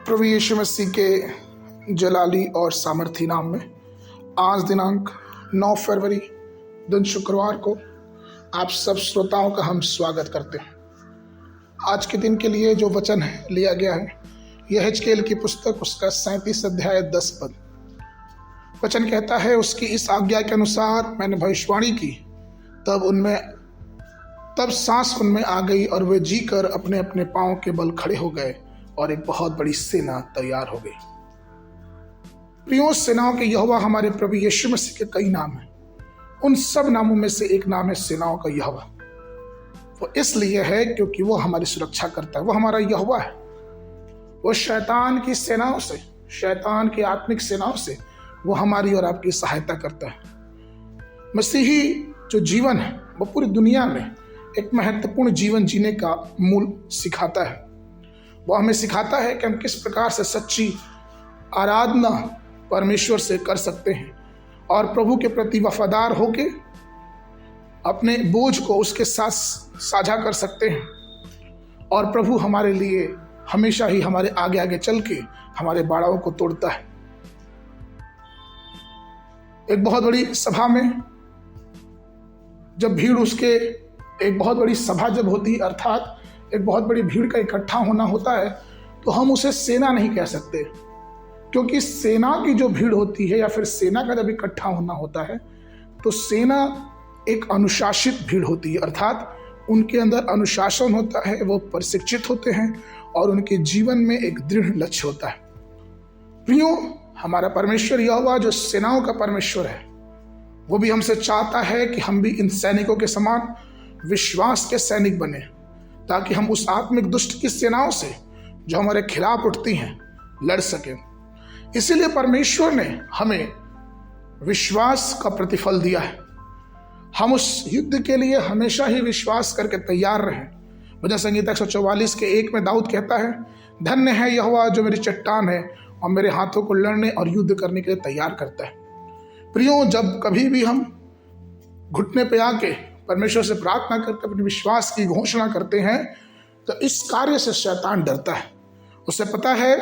प्रभु यीशु मसीह के जलाली और सामर्थी नाम में आज दिनांक 9 फरवरी दिन शुक्रवार को आप सब श्रोताओं का हम स्वागत करते हैं। आज के दिन के लिए जो वचन लिया गया है यह हेजकेल की पुस्तक उसका 37 अध्याय 10 पद। वचन कहता है, उसकी इस आज्ञा के अनुसार मैंने भविष्यवाणी की, तब सांस उनमें आ गई और वे जीकर अपने अपने पांव के बल खड़े हो गए और एक बहुत बड़ी सेना तैयार हो गई। प्रियों, सेनाओं के यहोवा हमारे प्रभु यीशु मसीह के कई नाम हैं। उन सब नामों में से एक नाम है सेनाओं का यहोवा। वो इसलिए है क्योंकि वो हमारी सुरक्षा करता है। वो हमारा यहोवा है। वो शैतान की सेनाओं से, शैतान की आत्मिक सेनाओं से वो हमारी और आपकी सहायता करता है। मसीही जो जीवन है वो पूरी दुनिया में एक महत्वपूर्ण जीवन जीने का मूल सिखाता है। वो हमें सिखाता है कि हम किस प्रकार से सच्ची आराधना परमेश्वर से कर सकते हैं और प्रभु के प्रति वफादार होके अपने बोझ को उसके साथ साझा कर सकते हैं। और प्रभु हमारे लिए हमेशा ही हमारे आगे आगे चल के हमारे बाड़ाओं को तोड़ता है। एक बहुत बड़ी सभा में जब भीड़ उसके एक बहुत बड़ी सभा जब होती है, अर्थात एक बहुत बड़ी भीड़ का इकट्ठा होना होता है, तो हम उसे सेना नहीं कह सकते, क्योंकि सेना की जो भीड़ होती है या फिर सेना का जब इकट्ठा होना होता है तो सेना एक अनुशासित भीड़ होती है, अर्थात उनके अंदर अनुशासन होता है, वो प्रशिक्षित होते हैं और उनके जीवन में एक दृढ़ लक्ष्य होता है। प्रियो, हमारा परमेश्वर यहोवा जो सेनाओं का परमेश्वर है, वो भी हमसे चाहता है कि हम भी इन सैनिकों के समान विश्वास के सैनिक बने, ताकि हम उस आत्मिक दुष्ट की सेनाओं से जो हमारे खिलाफ उठती हैं लड़ सकें। इसीलिए परमेश्वर ने हमें विश्वास का प्रतिफल दिया है। हम उस युद्ध के लिए हमेशा ही विश्वास करके तैयार रहें। भजन संगीता 144 के 1 में दाऊद कहता है, धन्य है यहोवा जो मेरी चट्टान है और मेरे हाथों को लड़ने और युद्ध करने के लिए तैयार करता है। प्रियो, जब कभी भी हम घुटने पे आके परमेश्वर से प्रार्थना करके अपने विश्वास की घोषणा करते हैं तो इस कार्य से शैतान डरता है। उसे पता है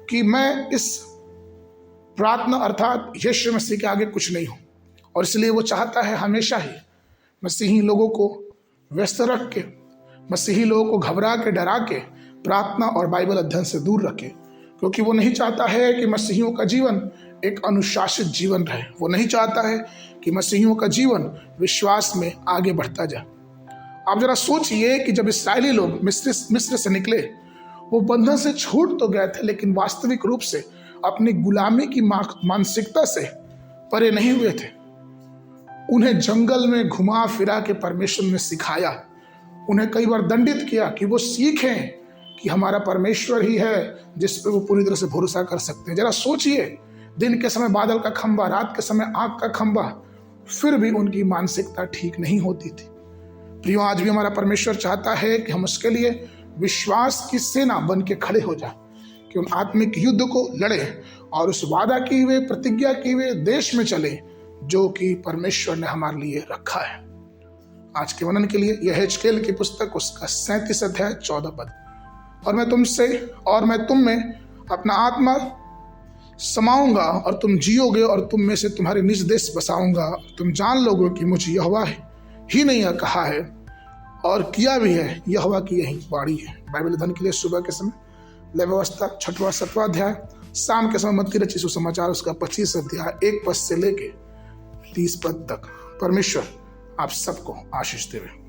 कि मैं इस प्रार्थना अर्थात यीशु मसीह के आगे कुछ नहीं हूं, और इसलिए वो चाहता है हमेशा ही मसीही लोगों को व्यस्त रख के, मसीही लोगों को घबरा के डरा के प्रार्थना और बाइबल अध्ययन से दूर रखे, क्योंकि वो नहीं चाहता है कि मसीहियों का जीवन एक अनुशासित जीवन रहे। वो नहीं चाहता है कि मसीहियों का जीवन विश्वास में आगे बढ़ता जाए। आप जरा सोचिए कि जब इस्राएली लोग मिस्र से निकले, वो बंधन से छूट तो गए थे, लेकिन वास्तविक रूप से अपनी गुलामी की मानसिकता से परे नहीं हुए थे। उन्हें जंगल में घुमा फिरा के परमेश्वर ने सिखाया, उन्हें कई बार दंडित किया कि वो सीखें कि हमारा परमेश्वर ही है जिस पे वो पूरी तरह से भरोसा कर सकते हैं। जरा सोचिए, दिन के समय बादल का खंभा, रात के समय आग का खंभा, फिर भी उनकी मानसिकता ठीक नहीं होती थी। प्रियो, आज भी हमारा परमेश्वर चाहता है कि हम उसके लिए विश्वास की सेना बन के खड़े हो जाए, कि उन आत्मिक युद्ध को लड़े और उस वादा की हुए, प्रतिज्ञा की हुए देश में चले जो कि परमेश्वर ने हमारे लिए रखा है। आज के वर्णन के लिए यह हेजकेल की पुस्तक उसका 37 अध्याय 14 पद। और मैं तुमसे और मैं तुम में अपना आत्मा समाऊंगा और तुम जियोगे और तुम में से तुम्हारे निज देश बसाऊंगा। तुम जान लोगे कि मुझे यहोवा ही नहीं कहा है और किया भी है, यहोवा की यही वाणी है। बाइबल अध्ययन के लिए सुबह के समय लेव्यवस्था 6वां 7वां अध्याय, शाम के समय मत्ती रचित सुसमाचार उसका 25 अध्याय 1 पद से लेके 30 पद तक। परमेश्वर आप सबको आशीष देवे।